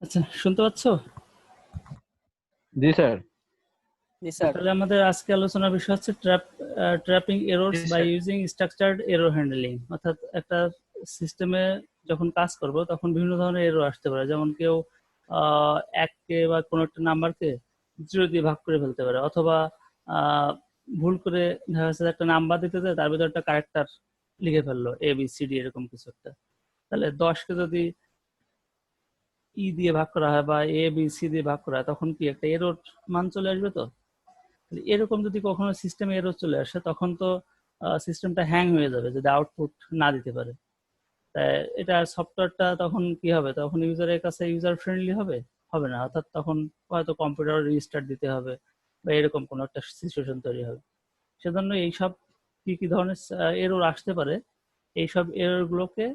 আচ্ছা, শুনতে পাচ্ছ? জি স্যার। জি স্যার। তাহলে আমাদের আজকে আলোচনার বিষয় হচ্ছে trapping errors by using structured error handling. অর্থাৎ একটা সিস্টেমে যখন কাজ করব তখন বিভিন্ন ধরনের এরর আসতে পারে, যেমন কেউ এককে বা কোনো একটা নাম্বারকে 0 দিয়ে ভাগ করে ফেলতে পারে, অথবা ভুল করে দেখা যাচ্ছে একটা নাম্বার দিতে যায় তার ভিতরে একটা ক্যারেক্টার লিখে ফেললো ABCD এরকম কিছু একটা। তাহলে 10কে যদি ই দিয়ে ভাগ করা হয় বা ABC দিয়ে ভাগ করা হয় তখন কি একটা এরর মান চলে আসবে। তো এরকম যদি কখনো সিস্টেমে এরর চলে আসে তখন তো সিস্টেমটা হ্যাং হয়ে যাবে যদি আউটপুট না দিতে পারে। তাই এটা সফটওয়্যারটা তখন কি হবে, তখন ইউজারের কাছে ইউজার ফ্রেন্ডলি হবে হবে না, অর্থাৎ তখন হয়তো কম্পিউটার রিস্টার্ট দিতে হবে বা এরকম কোনো একটা সিচুয়েশন তৈরি হবে। সেজন্য এইসব কি কি ধরনের এরর আসতে পারে, এইসব এররগুলোকে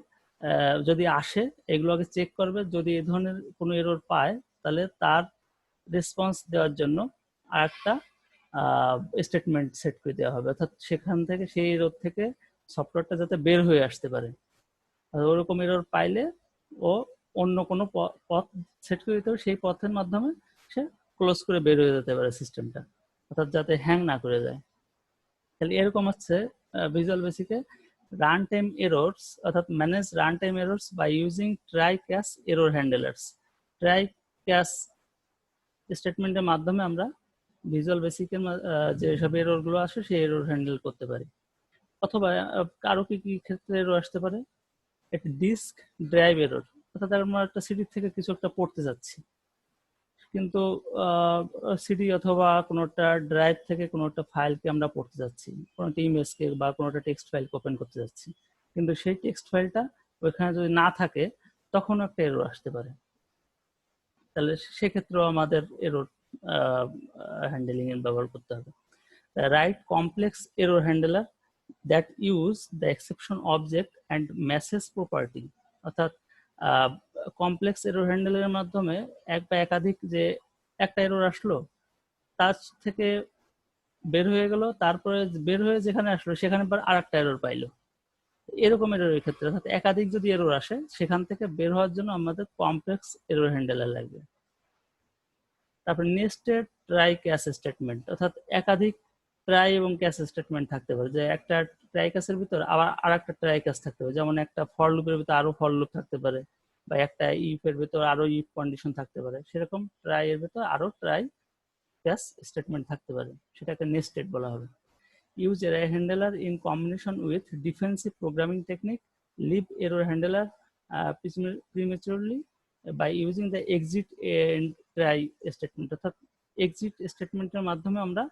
যদি আসে এগুলোকে চেক করবে। যদি এই ধরনের কোনো এরর পায় তাহলে তার রেসপন্স দেওয়ার জন্য আরেকটা স্টেটমেন্ট সেট করে দেওয়া হবে, অর্থাৎ সেখান থেকে সেই এরর থেকে সফটওয়্যারটা যাতে বের হয়ে আসতে পারে। আর ওরকম এরর পাইলে ও অন্য কোনো পথ সেট করে দিতে হবে, সেই পথের মাধ্যমে সে ক্লোজ করে বের হয়ে যেতে পারে সিস্টেমটা, অর্থাৎ যাতে হ্যাং না করে যায়। তাহলে এরকম হচ্ছে ভিজুয়াল বেসিকে রান টাইম এরর্স, অর্থাৎ manage run time errors by using try catch error handlers. Try catch স্টেটমেন্টের মাধ্যমে আমরা ভিজুয়াল বেসিকের যেসব এররগুলো আসে সেই এরর হ্যান্ডেল করতে পারি। অথবা কারো কি কি ক্ষেত্রে এরর আসতে পারে, একটা ডিস্ক ড্রাইভ এরর, অর্থাৎ আমরা একটা সিডি থেকে কিছু একটা পড়তে যাচ্ছি, কিন্তু সিডি অথবা কোনো একটা ড্রাইভ থেকে কোনো একটা ফাইলকে আমরা পড়তে যাচ্ছি, কোনো একটা ইমেজকে বা কোনো একটা টেক্সট ফাইলকে ওপেন করতে যাচ্ছি, কিন্তু সেই টেক্সট ফাইলটা ওইখানে যদি না থাকে তখন একটা এরর আসতে পারে। তাহলে সেক্ষেত্রেও আমাদের এরর হ্যান্ডেলিং এর ব্যবহার করতে হবে। Right complex error handler that use the exception object and message property, অর্থাৎ কমপ্লেক্স এরর হ্যান্ডেলের মাধ্যমে এক বা একাধিক যে একটা এরর আসলো তার থেকে বের হয়ে গেল, তারপরে বের হয়ে যেখানে আসলো সেখানে আর একটা এরর পাইলো, এরকম এররের ক্ষেত্রে অর্থাৎ একাধিক যদি এরর আসে সেখান থেকে বের হওয়ার জন্য আমাদের কমপ্লেক্স এরর হ্যান্ডেলার লাগবে। তারপর নেস্টেড ট্রাই ক্যাশ স্টেটমেন্ট, অর্থাৎ একাধিক ট্রাই এবং ক্যাশ স্টেটমেন্ট থাকতে পারে, যে একটা ট্রাই ক্যাশের ভিতর আবার আর একটা ট্রাই ক্যাশ থাকতে পারে, যেমন একটা ফর লুপের ভিতর আরো ফর লুপ থাকতে পারে, বা একটা ইফের ভিতর আরো ইফ কন্ডিশন থাকতে পারে, সেরকম ট্রাই এর ভিতর আরো ট্রাই ক্যাশ স্টেটমেন্ট থাকতে পারে, সেটাকে নেস্টেড বলা হবে। Use error handler in combination with defensive programming technique, leave error handler prematurely by using the exit end try statement, অর্থাৎ এক্সিট স্টেটমেন্টের মাধ্যমে আমরা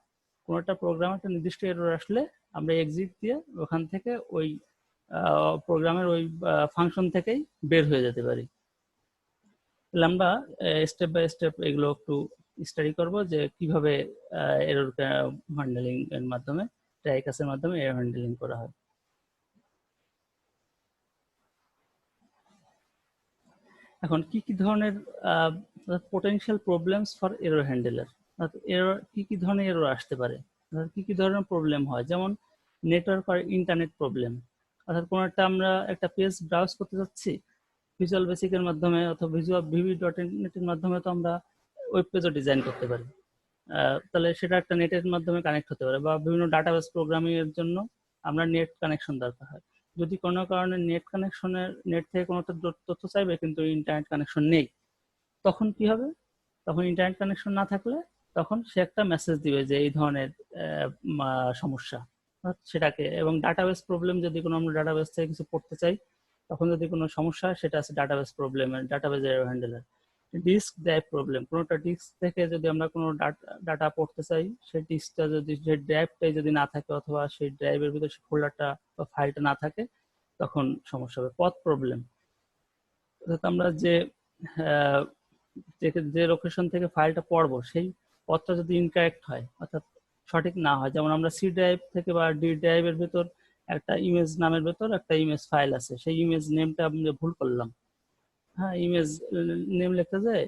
কোনো একটা প্রোগ্রামে একটা নির্দিষ্ট এরর আসলে আমরা এক্সিট দিয়ে ওখান থেকে ওই প্রোগ্রামের ওই ফাংশন থেকেই বের হয়ে যেতে পারি। তাহলে আমরা স্টেপ বাই স্টেপ এগুলো একটু স্টাডি করব যে কিভাবে এরর হ্যান্ডেলিং এর মাধ্যমে ট্রাই ক্যাশের মাধ্যমে এরর হ্যান্ডেলিং করা হয়। এখন কি কি ধরনের potential problems for error handler, error কি কি ধরনের এরর আসতে পারে, কি কি ধরনের প্রবলেম হয়, যেমন নেটওয়ার্ক আর ইন্টারনেট প্রবলেম, অর্থাৎ কোনো একটা আমরা একটা পেজ ব্রাউজ করতে যাচ্ছি ভিজুয়াল বেসিকের মাধ্যমে অথবা ভিভি.net এর মাধ্যমে, তো আমরা ওয়েব পেজও ডিজাইন করতে পারি, তাহলে সেটা একটা নেটের মাধ্যমে কানেক্ট হতে পারে, বা বিভিন্ন ডাটাবেস প্রোগ্রামিং এর জন্য আমরা নেট কানেকশন দরকার হয়। যদি কোনো কারণে নেট থেকে কোনো তথ্য চাইবে কিন্তু ইন্টারনেট কানেকশন নেই, তখন কি হবে, তখন ইন্টারনেট কানেকশন না থাকলে তখন সে একটা মেসেজ দিবে যে এই ধরনের সমস্যা সেটাকে, এবং ডাটাবেস প্রবলেম, যদি কোনো আমরা ডাটাবেস থেকে কিছু পড়তে চাই তখন যদি কোনো সমস্যা হয় সেটা আছে ডাটাবেস প্রবলেমের, database error handler. Disk drive problem, কোনোটা ডিস্ক থেকে যদি আমরা কোনো ডাটা পড়তে চাই সেই ডিস্কটা যদি সেই ড্রাইভটাই যদি না থাকে অথবা সেই ড্রাইভের ভিতরে সেই ফোল্ডারটা বা ফাইলটা না থাকে তখন সমস্যা হবে। পথ প্রবলেম, অর্থাৎ আমরা যে লোকেশন থেকে ফাইলটা পড়বো সেই পথটা যদি ইনকারেক্ট হয় অর্থাৎ সঠিক না হয়, যেমন আমরা সি ড্রাইভ থেকে বা ডি ড্রাইভের ভেতর একটা ইমেজ নামের ভেতর একটা ইমেজ ফাইল আছে, সেই ইমেজ নেমটা আমি ভুল করলাম, হ্যাঁ ইমেজ নেম লিখতে যায়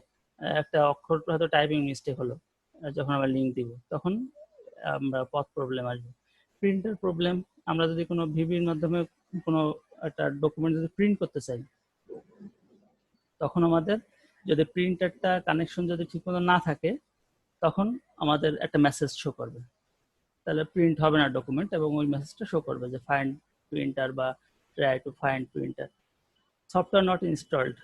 একটা অক্ষর হয়তো টাইপিং মিস্টেক হলো, যখন আমরা লিঙ্ক দিব তখন আমরা পথ প্রবলেম আসবে। প্রিন্টার প্রবলেম, আমরা যদি কোনো ভিভির মাধ্যমে কোনো একটা ডকুমেন্ট যদি প্রিন্ট করতে চাই, তখন আমাদের যদি প্রিন্টারটা কানেকশন যদি ঠিকমতো না থাকে, তখন আমাদের একটা মেসেজ শো করবে, তাহলে প্রিন্ট হবে না ডকুমেন্ট, এবং ওই মেসেজটা শো করবে যে ফাইন্ড প্রিন্টার বা try to find printer. Software not installed,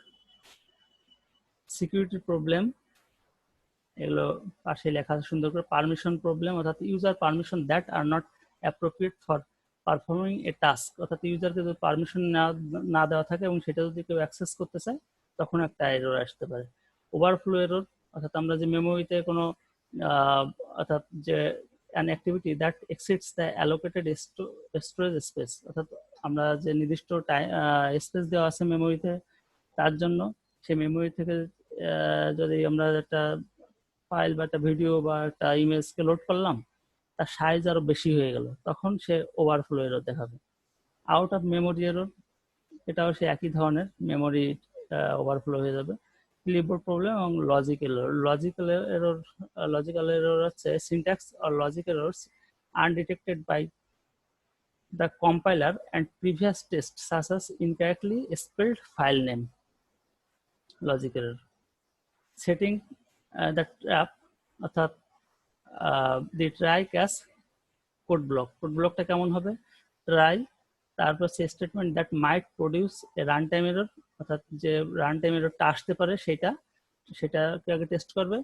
security problem, এগুলো পাশে লেখা আছে সুন্দর করে। পারমিশন প্রবলেম, অর্থাৎ user permission that are not appropriate for performing A task, অর্থাৎ ইউজারকে যদি পারমিশন না দেওয়া থাকে এবং সেটা যদি কেউ অ্যাক্সেস করতে চায়, তখন একটা এরর আসতে পারে। ওভারফ্লো এরর, অর্থাৎ আমরা যে মেমোরিতে কোনো অর্থাৎ যে an activity that exceeds the allocated storage space, অর্থাৎ আমরা যে নির্দিষ্ট স্পেস দেওয়া আছে মেমোরিতে, তার জন্য সেই মেমোরি থেকে যদি আমরা একটা ফাইল বা একটা ভিডিও বা একটা ইমেজকে লোড করলাম, তার সাইজ আরো বেশি হয়ে গেল, তখন সে ওভারফ্লো এরর দেখাবে। আউট অফ মেমোরি এরর, এটাও সে একই ধরনের, মেমোরি ওভারফ্লো হয়ে যাবে। ক্লিপবোর্ড প্রবলেম এবং লজিক্যাল এরর। লজিক্যাল এরর হচ্ছে syntax or logic errors undetected by the compiler and previous tests such as incorrectly spelled file name. Logic error. Setting the trap, অর্থাৎ the try catch code block. Code blockটা কেমন হবে? Try, তারপর সে statement that might produce a run time error, অর্থাৎ যে run time এররটা আসতে পারে সেটাকে আগে টেস্ট করবে।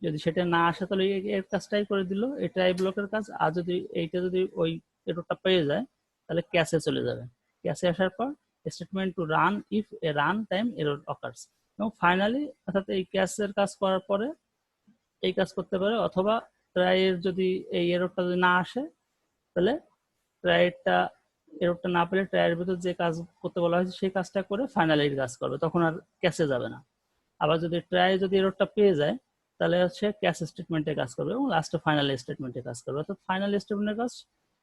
যদি সেটা না আসে তাহলে এর কাজটাই করে দিল, এই ট্রাই ব্লকের কাজ। আর যদি এইটা যদি ওই এররটা পেয়ে যায়, তাহলে ক্যাশে চলে যাবে। ক্যাশে আসার পর statement to run if A run time error occurs, এবং ফাইনালি অর্থাৎ এই ক্যাশের কাজ করার পরে এই কাজ করতে পারে, অথবা ট্রাইয়ের যদি এই এররটা যদি না আসে, তাহলে এররটা না পেলে ট্রাইয়ের ভিতর যে কাজ করতে বলা হয়েছে সেই কাজটা করে ফাইনালি কাজ করবে, তখন আর ক্যাশে যাবে না। আবার যদি ট্রাই যদি এররটা পেয়ে যায়, তাহলে হচ্ছে ক্যাশ স্টেটমেন্টে কাজ করবে এবং লাস্টে ফাইনাল স্টেটমেন্টে কাজ করবে। অর্থাৎ ফাইনাল স্টেটমেন্টের কাজ,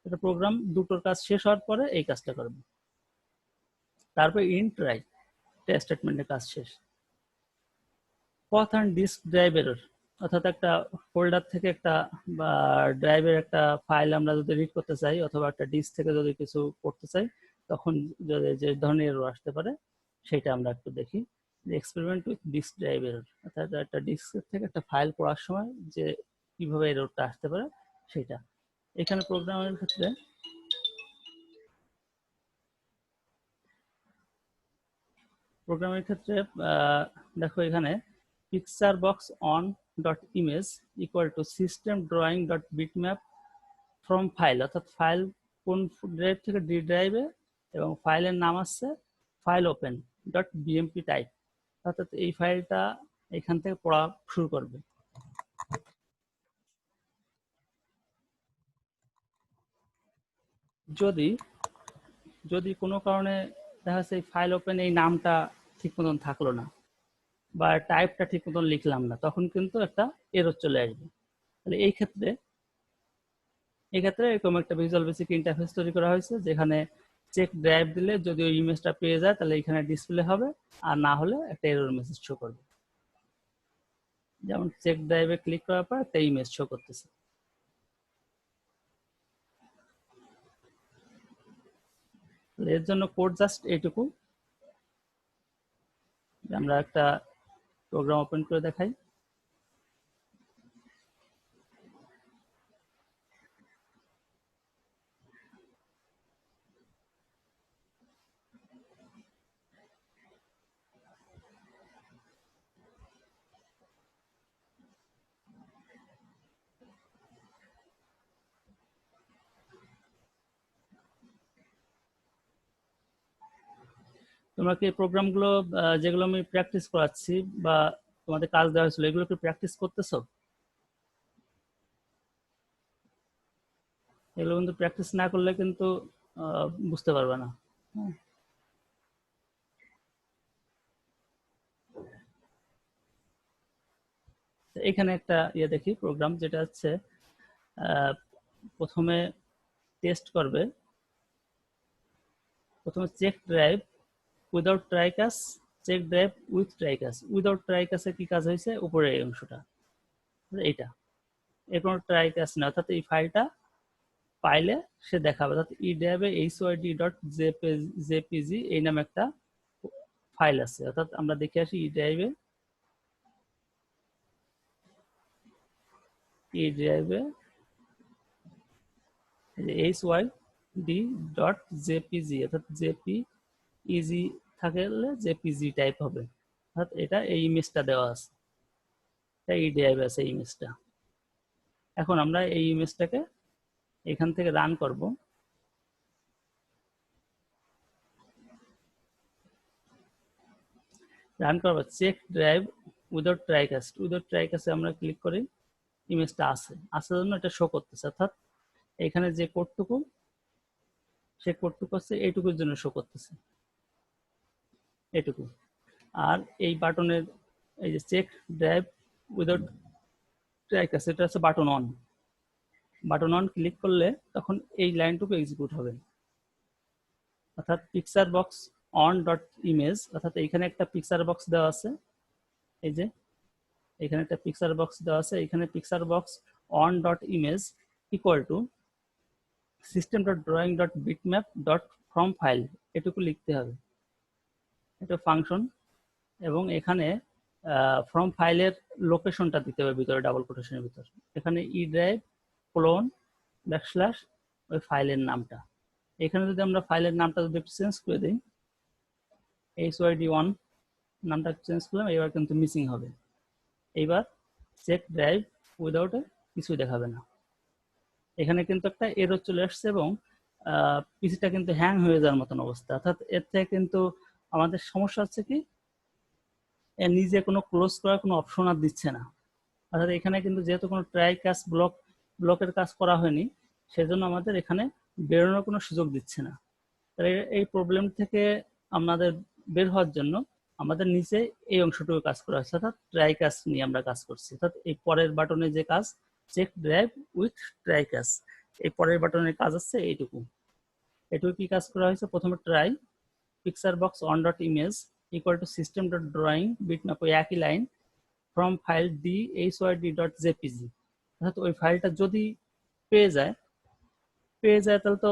এটা প্রোগ্রাম দুটোর কাজ শেষ হওয়ার পরে এই কাজটা করবে। তারপর ইন ট্রাই স্টেটমেন্টের কাজ শেষ। পথ অ্যান্ড ডিস্ক ড্রাইভ এরর, অর্থাৎ একটা ফোল্ডার থেকে একটা বা ড্রাইভের একটা ফাইল আমরা যদি রিড করতে চাই, অথবা একটা ডিস্ক থেকে যদি কিছু করতে চাই, তখন যদি যে ধরনের এরর আসতে পারে সেটা আমরা একটু দেখি। Experiment with disk drive error, অর্থাৎ একটা ডিস্ক থেকে একটা ফাইল পড়ার সময় যে কিভাবে এররটা আসতে পারে সেটা। এখানে প্রোগ্রামের ক্ষেত্রে দেখো এখানে picture box on dot image equal to system drawing dot bitmap from file, অর্থাৎ ফাইল কোন ড্রাইভ থেকে ডি ড্রাইভে, এবং ফাইলের নাম আসছে file open dot BMP type, অর্থাৎ এই ফাইলটা এখান থেকে পড়া শুরু করবে। যদি কোনো কারণে দেখা যাচ্ছে এই ফাইল ওপেন এই নামটা ঠিক মতন থাকলো না, বা টাইপটা ঠিক মতন লিখলাম না, তখন কিন্তু একটা এরর চলে আসবে। তাহলে এই ক্ষেত্রে এরকম একটা ভিজুয়াল বেসিক ইন্টারফেস তৈরি করা হয়েছে, যেখানে চেক ড্রাইভ দিলে যদি ওই ইমেজটা পেয়ে যায় তাহলে এখানে ডিসপ্লে হবে, আর না হলে একটা এরর মেসেজ শো করবে। যেমন চেক ড্রাইভে ক্লিক করার পর একটা ইমেজ শো করতেছে। এর জন্য কোড জাস্ট এইটুকু, আমরা একটা প্রোগ্রাম ওপেন করে দেখাই। তোমরা কি প্রোগ্রামগুলো যেগুলো আমি প্র্যাকটিস করাচ্ছি বা তোমাদের কাজ দেওয়া হয়েছিল, এগুলো কি প্র্যাকটিস করতেছো? এগুলো কিন্তু প্র্যাকটিস না করলে কিন্তু বুঝতে পারবে না। এখানে একটা দেখি প্রোগ্রাম, যেটা হচ্ছে প্রথমে টেস্ট করবে, প্রথমে চেক ড্রাইভ উইদাউট ট্রাই কাজ, চেক ড্রাইভ উইথ ট্রাই কাজ। উইদাউট ট্রাই কাজে কি কাজ হয়েছে, উপরে এই অংশটা, এইটা এর কোনো ট্রাই কাজ না, অর্থাৎ এই ফাইলটা পাইলে সে দেখাবে, অর্থাৎ ই ড্রাইভে hyd.jpg এই নামে একটা ফাইল আছে। অর্থাৎ আমরা দেখে আসি ই ড্রাইভে hyd.jpg অর্থাৎ jpeg থাকলে jpg টাইপ হবে, অর্থাৎ এটা এই ইমেজটা দেওয়া আছে, এটা ই ড্রাইভে আছে এই ইমেজটা। এখন আমরা এই ইমেজটাকে এখান থেকে রান করব। রান করব চেক ড্রাইভ উইদাউট ট্রাইকাস্ট। উইদাউট ট্রাইকাস্টে আমরা ক্লিক করি, ইমেজটা আছে জন্য এটা শো করতেছে, অর্থাৎ এখানে যে কোডটুকু সে কোডটুকু আছে এইটুকুর জন্য শো করতেছে, এইটুকু। আর এই বাটনের এই যে চেক ড্রাইভ উইদাউট ট্রাইকাস্ট এটা হচ্ছে button on. Button on click করলে তখন এই লাইনটুকু এক্সিকিউট হবে, অর্থাৎ picture box on dot image, অর্থাৎ এইখানে একটা পিকচার বক্স দেওয়া আছে, এই যে এখানে একটা পিকচার বক্স দেওয়া আছে, এখানে picture box on dot image equal to system dot drawing dot bitmap dot from file, এটুকু লিখতে হবে, এটা ফাংশন। এবং এখানে ফ্রম ফাইলের লোকেশনটা দিতে হবে ভিতরে, ডাবল কোটেশনের ভিতর। এখানে ই ড্রাইভ ক্লোন ব্যাকস্ল্যাশ ওই ফাইলের নামটা। এখানে যদি আমরা ফাইলের নামটা যদি চেঞ্জ করে দিই, hyd1 নামটা চেঞ্জ করলাম, এবার কিন্তু মিসিং হবে। এইবার চেক ড্রাইভ উইদাউট কিছুই দেখাবে না। এখানে কিন্তু একটা এরর চলে আসছে এবং পিসিটা কিন্তু হ্যাং হয়ে যাওয়ার মতন অবস্থা। অর্থাৎ এর থেকে কিন্তু আমাদের সমস্যা হচ্ছে কি, এর নিজে কোনো ক্লোজ করার কোনো অপশন আর দিচ্ছে না। অর্থাৎ এখানে কিন্তু যেহেতু কোনো ট্রাই কাজ ব্লকের কাজ করা হয়নি, সেজন্য আমাদের এখানে বেরোনোর কোনো সুযোগ দিচ্ছে না। তাহলে এই প্রবলেম থেকে আমাদের বের হওয়ার জন্য আমাদের নিচে এই অংশটুকু কাজ করা হচ্ছে, অর্থাৎ ট্রাই কাজ নিয়ে আমরা কাজ করছি। অর্থাৎ এই পরের বাটনে যে কাজ চেক ড্রাইভ উইথ ট্রাই কাজ, এই পরের বাটনের কাজ হচ্ছে এইটুকু। এটুকু কি কাজ করা হয়েছে, প্রথমে try picture box on dot image equal to system dot drawing bitmap, ওই একই লাইন ফ্রম ফাইল hyd.jpg, অর্থাৎ ওই ফাইলটা যদি পেয়ে যায় তাহলে তো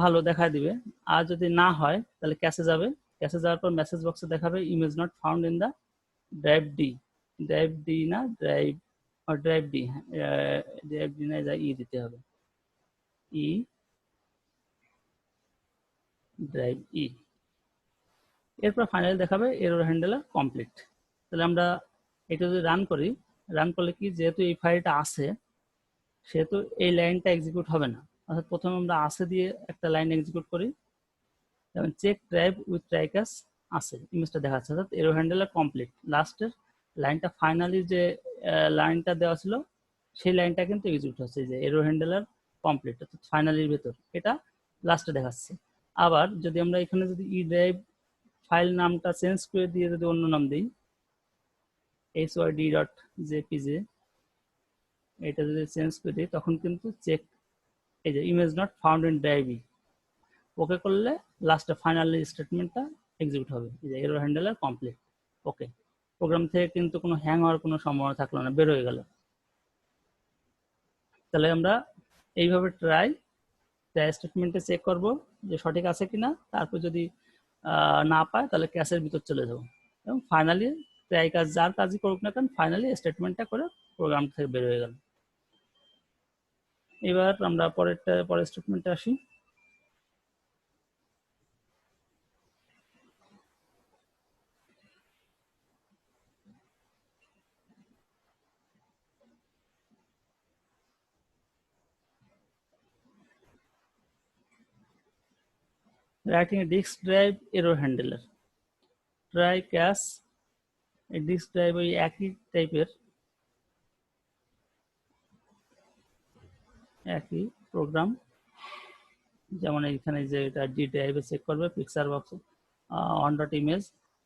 ভালো দেখা দিবে, আর যদি না হয় তাহলে ক্যাশে যাবে। ক্যাশে যাওয়ার পর মেসেজ বক্সে দেখাবে image not found in the drive D. Drive D না drive drive D, drive D না যা ই দিতে হবে, ই ড্রাইভ ই। এরপর ফাইনালি দেখাবে এরর হ্যান্ডেলার কমপ্লিট। তাহলে আমরা এটা যদি রান করি, রান করলে কি, যেহেতু এই ফাইলটা আছে সেহেতু এই লাইনটা এক্সিকিউট হবে না। অর্থাৎ প্রথমে আমরা আছে দিয়ে একটা লাইন এক্সিকিউট করি, যেমন চেক ড্রাইভ উইথ ট্রাইকাস আছে, ইমেজটা দেখাচ্ছে, অর্থাৎ এরো হ্যান্ডেলার কমপ্লিট। লাস্টের লাইনটা ফাইনালি যে লাইনটা দেওয়া ছিল সেই লাইনটা কিন্তু এক্সিকিউট হচ্ছে, যে এরো হ্যান্ডেলার কমপ্লিট, অর্থাৎ ফাইনালির ভেতর এটা লাস্টে দেখাচ্ছে। আবার যদি আমরা এখানে যদি ই ড্রাইভ ফাইল নামটা চেঞ্জ করে দিয়ে যদি অন্য নাম দিই hyd.jpg, এটা যদি চেঞ্জ করে দিই তখন কিন্তু চেক এই যে image not found in drive E, okay করলে লাস্টে ফাইনাল স্টেটমেন্টটা এক্সিকিউট হবে, এই যে error handler complete. Okay, program থেকে কিন্তু কোনো হ্যাং হওয়ার কোনো সম্ভাবনা থাকলো না, বের হয়ে গেল। তাহলে আমরা এইভাবে ট্রাই স্টেটমেন্টে চেক করব যে সঠিক আছে কিনা, তারপর যদি না পায় তাহলে ক্যাশের ভিতর চলে যাব, এবং ফাইনালি ট্রাই কাজ যার কাজই করুক না কেন ফাইনালি স্টেটমেন্টটা করে প্রোগ্রাম থেকে বের হয়ে গেল। এবার আমরা পরের স্টেটমেন্টে আসি। writing a disk drive error handler, try cache এই ডিস্ক ড্রাইভ ওই একই টাইপের, একই প্রোগ্রাম, যেমন এখানে যে এটা ডি ড্রাইভে চেক করবে picture box on dot image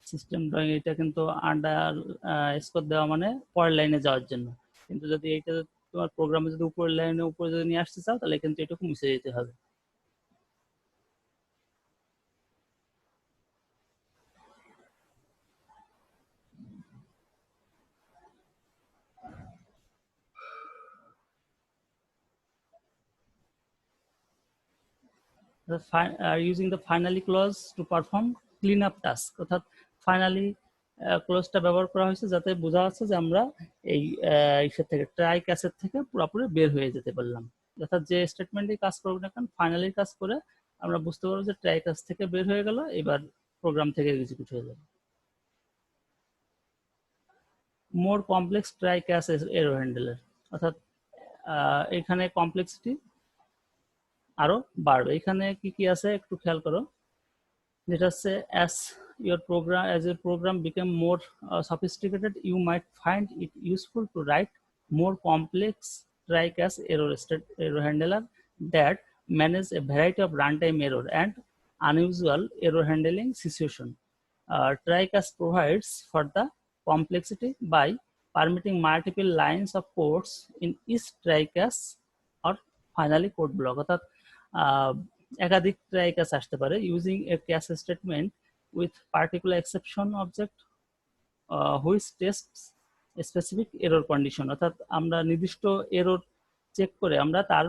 system drawing, এটা কিন্তু আন্ডার স্কোর দেওয়া মানে পরের লাইনে যাওয়ার জন্য। কিন্তু যদি এইটা তোমার প্রোগ্রামে যদি উপরের লাইনে উপরে যদি নিয়ে আসতে চাও তাহলে কিন্তু এটুকু মুছে দিতে হবে। using the finally clause to perform cleanup task, অর্থাৎ finally ক্লোজটা ব্যবহার করা হয়েছে যাতে বোঝা যাচ্ছে যে আমরা এই ইসের থেকে ট্রাই ক্যাসের থেকে পুরোপুরি বের হয়ে যেতে পারলাম। অর্থাৎ যে স্টেটমেন্টে কাজ করবো না কেন ফাইনালি কাজ করে আমরা বুঝতে পারবো যে ট্রাই ক্যাস থেকে বের হয়ে গেল, এবার প্রোগ্রাম থেকে এক্সিকিউট হয়ে যাবে। মোর complex try cash error handler, অর্থাৎ এখানে কমপ্লেক্সিটি আরো বাড়বে। এখানে কি কি আছে একটু খেয়াল করো, যেটা হচ্ছে as your program become more sophisticated, you might find it useful to write more complex try-catch error handler that manage a variety of runtime error and unusual error handling situation. Try-catch provides for the complexity by permitting multiple lines of codes in each try-catch or finally code block, অর্থাৎ একাধিক try catch আসতে পারে using a catch statement with particular exception object which tastes specific error condition, অর্থাৎ আমরা নির্দিষ্ট error check করে আমরা তার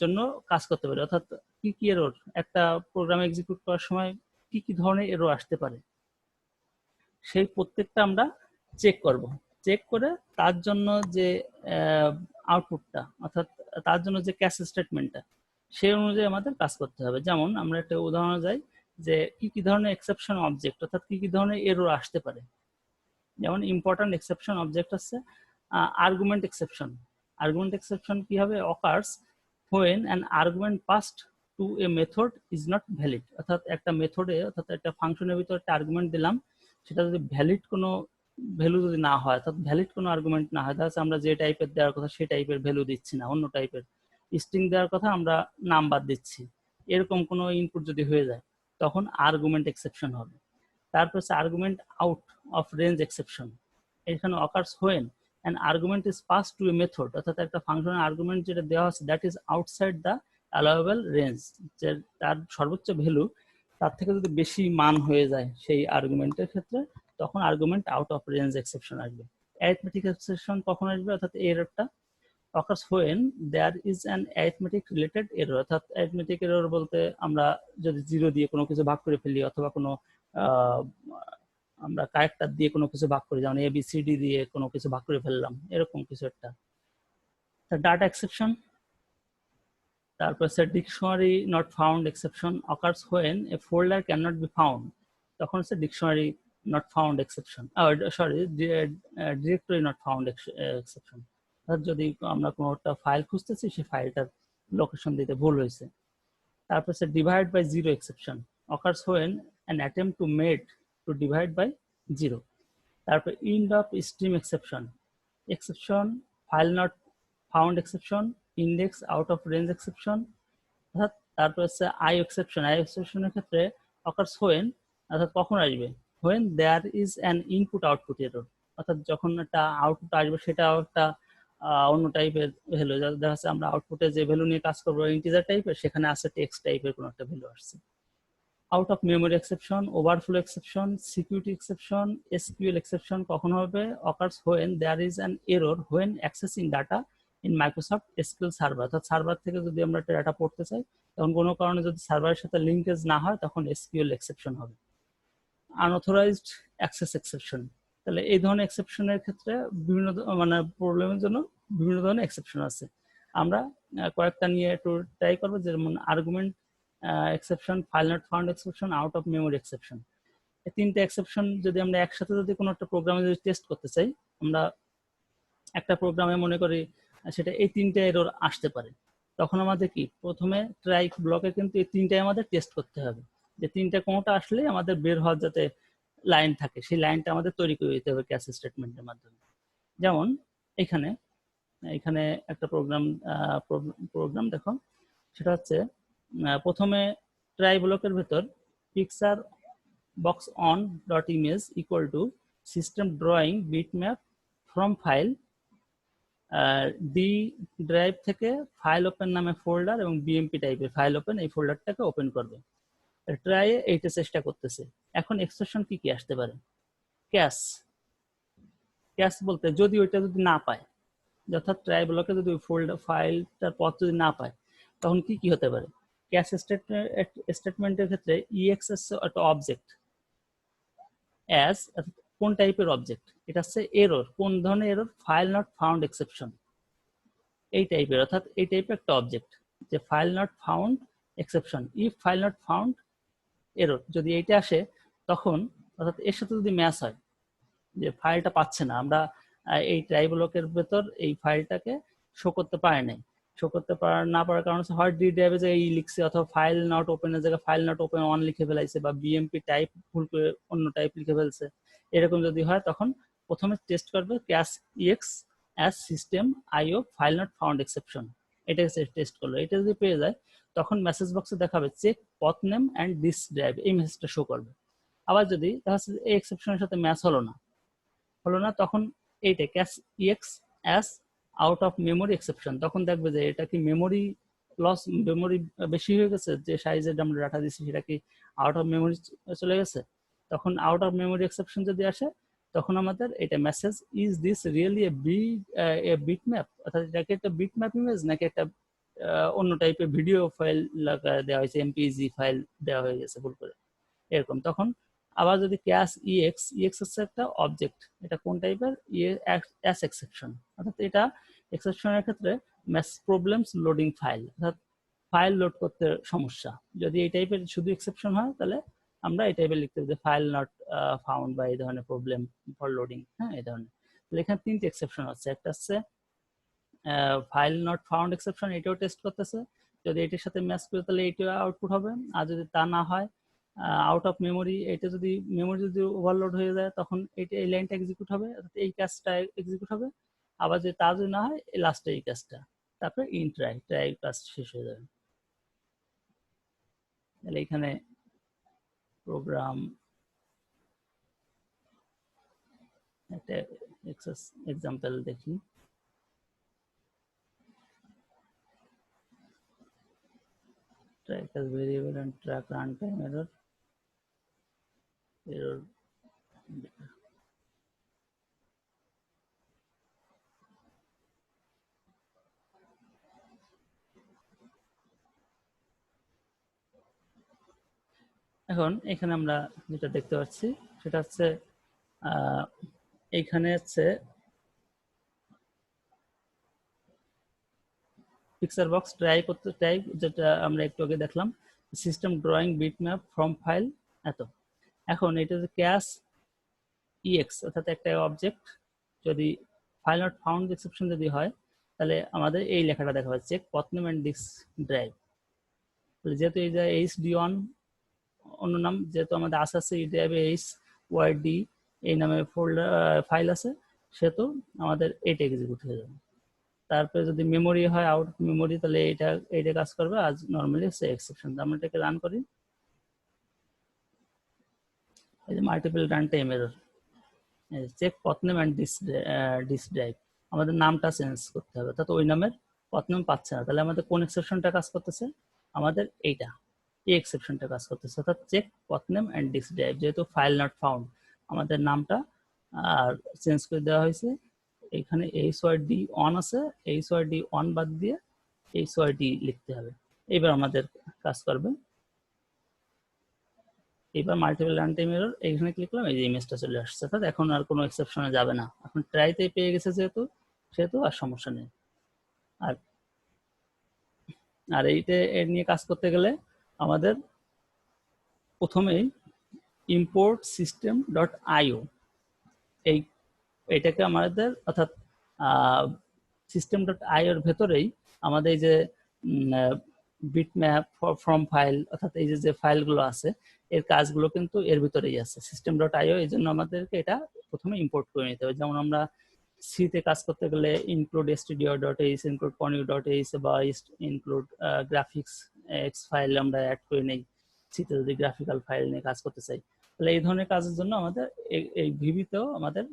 জন্য কাজ করতে পারি। অর্থাৎ কি কি এরর একটা প্রোগ্রাম এক্সিকিউট করার সময় কি কি ধরনের এরর আসতে পারে সেই প্রত্যেকটা আমরা চেক করব। চেক করে তার জন্য যে আউটপুটটা অর্থাৎ তার জন্য যে ক্যাশ স্টেটমেন্টটা সেই অনুযায়ী আমাদের কাজ করতে হবে। যেমন আমরা একটা উদাহরণ যাই যে কি কি ধরনের এক্সেপশন অবজেক্ট অর্থাৎ কি কি ধরনের এরর আসতে পারে। যেমন ইম্পর্টেন্ট এক্সেপশন অবজেক্ট আছে আর্গুমেন্ট এক্সেপশন। আর্গুমেন্ট এক্সেপশন কি হবে, occurs when an argument passed to a method is not valid, অর্থাৎ একটা মেথডে অর্থাৎ একটা ফাংশনের ভিতর একটা আর্গুমেন্ট দিলাম, সেটা যদি ভ্যালিড কোনো ভ্যালু যদি না হয় অর্থাৎ ভ্যালিড কোনো আর্গুমেন্ট না হয়, তাহলে আমরা যে টাইপের দেওয়ার কথা সেই টাইপের ভ্যালু দিচ্ছি না, অন্য টাইপের স্ট্রিং দেওয়ার কথা আমরা নাম্বার দিচ্ছি, এরকম কোনো ইনপুট যদি হয়ে যায় তখন আর্গুমেন্ট এক্সেপশন হবে। তারপর হচ্ছে argument out of range exception. এখানে occurs when an argument is passed to a method, অর্থাৎ একটা ফাংশনের আর্গুমেন্ট যেটা দেওয়া আছে that is outside the allowable range, যে তার সর্বোচ্চ ভ্যালু তার থেকে যদি বেশি মান হয়ে যায় সেই আর্গুমেন্টের ক্ষেত্রে তখন argument out of range exception আসবে। অ্যারিথমেটিক এক্সেপশন কখন আসবে, অর্থাৎ এররটা occurs when there is an arithmetic related error, অর্থাৎ arithmetic error বলতে আমরা যদি জিরো দিয়ে কোনো কিছু ভাগ করে ফেলি অথবা কোনো আমরা ক্যারেক্টার দিয়ে কোনো কিছু ভাগ করি, যেমন ABCD দিয়ে কোনো কিছু ভাগ করে ফেললাম, এরকম কিছু একটা। ডাটা এক্সেপশন, তারপর হচ্ছে dictionary not found exception occurs when a folder cannot be found, তখন হচ্ছে dictionary not found exception, sorry directory not found exception, অর্থাৎ যদি আমরা কোনো একটা ফাইল খুঁজতেছি সেই ফাইলটার লোকেশন দিতে ভুল হয়েছে। তারপর হচ্ছে divide by zero exception occurs when an attempt to made to divide by zero. তারপর end of stream exception, exception file not found exception, index out of range exception, অর্থাৎ তারপর হচ্ছে I exception এর ক্ষেত্রে occurs when, অর্থাৎ কখন আসবে, when there is an input output error, অর্থাৎ যখন একটা আউটপুট আসবে সেটা একটা অন্য টাইপের ভ্যালু, দেখা যাচ্ছে আমরা আউটপুটে যে ভ্যালু নিয়ে কাজ করবো ইন্টিজার টাইপের, সেখানে আছে টেক্সট টাইপের কোনো একটা ভ্যালু আসছে। Out of memory exception, overflow exception, security exception, SQL exception কখন হবে, occurs when there is an error when accessing data in Microsoft SQL server, অর্থাৎ সার্ভার থেকে যদি আমরা একটা ডাটা পড়তে চাই তখন কোনো কারণে যদি সার্ভারের সাথে লিঙ্কেজ না হয় তখন SQL এক্সেপশন হবে। আনঅথরাইজড অ্যাক্সেস এক্সেপশন, তাহলে এই ধরনের এক্সেপশনের ক্ষেত্রে বিভিন্ন মানে প্রবলেমের জন্য বিভিন্ন ধরনের এক্সেপশন আছে। আমরা কয়েকটা নিয়ে একটু ট্রাই করবো, যেমন argument exception, file not found exception, out of memory exception. এই তিনটে এক্সেপশন যদি আমরা একসাথে যদি কোনো একটা প্রোগ্রামে যদি টেস্ট করতে চাই, আমরা একটা প্রোগ্রামে মনে করি সেটা এই তিনটে এরর আসতে পারে, তখন আমাদের কি প্রথমে ট্রাই ব্লকে কিন্তু এই তিনটাই আমাদের টেস্ট করতে হবে, যে তিনটা কোনোটা আসলে আমাদের বের হওয়ার যাতে লাইন থাকে সেই লাইনটা আমাদের তৈরি করে দিতে হবে ক্যাশ স্টেটমেন্টের মাধ্যমে। যেমন এখানে এখানে একটা প্রোগ্রাম দেখো, সেটা হচ্ছে প্রথমে ট্রাই ব্লকের ভেতর picture box on dot image equal to system drawing bitmap from file, D drive থেকে ফাইল ওপেন নামে ফোল্ডার এবং বিএমপি টাইপের ফাইল ওপেন এই ফোল্ডারটাকে ওপেন করবে। ট্রাই এইটা চেষ্টা করতেছে। এখন এক্সেপশন কি কি আসতে পারে, ক্যাশ, ক্যাশ বলতে যদি ওইটা যদি না পায়, অর্থাৎ ট্রাই ব্লকে যদি ওই ফোল্ডার ফাইলটার পথ যদি না পায় তখন কি কি হতে পারে, ক্যাশ স্টেটমেন্টের ক্ষেত্রে ইএক্স হচ্ছে একটা অবজেক্ট, অ্যাজ কোন টাইপের অবজেক্ট, এটা হচ্ছে এরর, কোন ধরনের error, file not found exception, এই টাইপের, অর্থাৎ এই টাইপের একটা অবজেক্ট যে file not found exception, if file not found error, যদি এইটা আসে তখন, অর্থাৎ এর সাথে যদি ম্যাচ হয় যে ফাইলটা পাচ্ছে না, আমরা এই ট্রাই ব্লকের ভেতর এই ফাইলটাকে শো করতে পারি নাই, শো করতে না পারার কারণ হচ্ছে হয় ডি ড্রাইভে যে এই লিখছে, অথবা ফাইল নট ওপেনের জায়গায় ফাইল নট ওপেন অন লিখে ফেলাইছে, বা বিএমপি টাইপ ভুল করে অন্য টাইপ লিখে ফেলছে। এরকম যদি হয় তখন প্রথমে টেস্ট করবে catch ex as system IO file not found exception, এটা টেস্ট করলো। এটা যদি পেয়ে যায় তখন মেসেজ বক্সে দেখাবে check path name and disk drive, এই মেসেজটা শো করবে। আবার যদি দেখা যাচ্ছে এই এক্সেপশনের সাথে ম্যাচ হলো না, তখন এইটা cash ex as out of memory exception, তখন দেখবে যে এটা কি মেমোরি লস, মেমোরি বেশি হয়ে গেছে, যে সাইজের আমরা ডাটা দিচ্ছি সেটা কি আউট অফ মেমোরি চলে গেছে। তখন আউট অফ মেমোরি এক্সেপশন যদি আসে তখন আমাদের এটা message, is this really a bitmap, অর্থাৎ এটাকে একটা বিট ম্যাপ ইমেজ নাকি একটা অন্য টাইপের ভিডিও ফাইল দেওয়া হয়েছে, এমপিজি ফাইল দেওয়া হয়ে গেছে ভুল করে, এরকম। তখন আবার যদি ক্যাশ ইএক্স হচ্ছে একটা অবজেক্ট, এটা কোন টাইপের, এস এক্সেপশন, অর্থাৎ এটা এক্সেপশনের ক্ষেত্রে ম্যাস প্রবলেমস লোডিং ফাইল, অর্থাৎ ফাইল লোড করতে সমস্যা। যদি এই টাইপের শুধু এক্সেপশন হয় তাহলে আমরা এই টাইপের লিখতে হবে যে ফাইল নট ফাউন্ড বা এই ধরনের প্রবলেম ফর লোডিং, হ্যাঁ এই ধরনের। তাহলে এখানে তিনটে এক্সেপশন আছে, একটা হচ্ছে ফাইল নট ফাউন্ড এক্সেপশন, এটাও টেস্ট করতেছে, যদি এটির সাথে ম্যাচ করে তাহলে এইটা আউটপুট হবে, আর যদি তা না হয় আউট অফ মেমোরি, এটা যদি মেমোরি যদি ওভারলোড হয়ে যায় তখন এটা এই লাইনটা এক্সিকিউট হবে, এই কাজটা এক্সিকিউট হবে। আবার যদি তা যদি না হয় এই লাস্টে এই কাজটা, তারপরে ইন ট্রাই কাজ শেষ হয়ে যাবে। তাহলে এখানে প্রোগ্রাম একটা এক্সাম্পল দেখি। Track as variable and track runtime error. এখন এখানে আমরা যেটা দেখতে পাচ্ছি সেটা হচ্ছে এইখানে হচ্ছে পিকচার বক্স ট্রাই, যেটা আমরা একটু আগে দেখলাম, system drawing bitmap from file এত। এখন এটা যে ক্যাশ ইএক্স, অর্থাৎ একটা অবজেক্ট, যদি ফাইল নট ফাউন্ড এক্সেপশন যদি হয় তাহলে আমাদের এই লেখাটা দেখা যাচ্ছে, check path name and disk drive. যেহেতু এই যে HD1 অন্য নাম, যেহেতু আমাদের আছে এই ড্রাইভে HYD এই নামে ফোল্ডার ফাইল আছে, সেহেতু আমাদের এটা এক্সিকিউট হয়ে যাবে। তারপরে যদি মেমোরি হয় আউট অফ মেমোরি তাহলে এইটা কাজ করবে, আজ নর্মালি হচ্ছে এক্সেপশন। আমরা এটাকে রান করি, এই যে multiple run time error, check path name and disk drive, আমাদের নামটা চেঞ্জ করতে হবে, অর্থাৎ ওই নামের পথ নেম পাচ্ছে না। তাহলে আমাদের কোন এক্সেপশনটা কাজ করতেছে, আমাদের এইটা, এই এক্সেপশনটা কাজ করতেছে, অর্থাৎ check path name and disk drive, যেহেতু ফাইল নট ফাউন্ড আমাদের নামটা আর চেঞ্জ করে দেওয়া হয়েছে। এখানে HYD অন আছে, HYD অন বাদ দিয়ে HYD লিখতে হবে। এবার আমাদের কাজ করবে, এবার মাল্টিপল রান টাইম এরর, এইখানে ক্লিক করলাম, এই যে ইমেজটা চলে আসছে, অর্থাৎ এখন আর কোনো এক্সেপশনে যাবে না, এখন ট্রাইতে পেয়ে গেছে সেহেতু আর সমস্যা নেই। আর আর এইটা এর নিয়ে কাজ করতে গেলে আমাদের প্রথমেই ইম্পোর্ট সিস্টেম ডট আইও, এইটাকে আমাদের, অর্থাৎ সিস্টেম ডট আইওর ভেতরেই আমাদের এই যে বিটম্যাপ ফ্রম ফাইল, অর্থাৎ এই যে ফাইলগুলো আছে এর কাজগুলো কিন্তু এর ভিতরেই আছে সিস্টেম ডট আইও। এই জন্য আমাদেরকে এটা প্রথমে ইম্পোর্ট করে নিতে হবে। যেমন আমরা সিতে কাজ করতে গেলে ইনক্লুড stdio.h, ইনক্লুড conio.h বা ইনক্লুড গ্রাফিক্স এক্স ফাইল আমরা অ্যাড করে নেই সিতে, যদি গ্রাফিক্যাল ফাইল নিয়ে কাজ করতে চাই। তাহলে এই ধরনের কাজের জন্য আমাদের এই ভিভিতেও আমাদের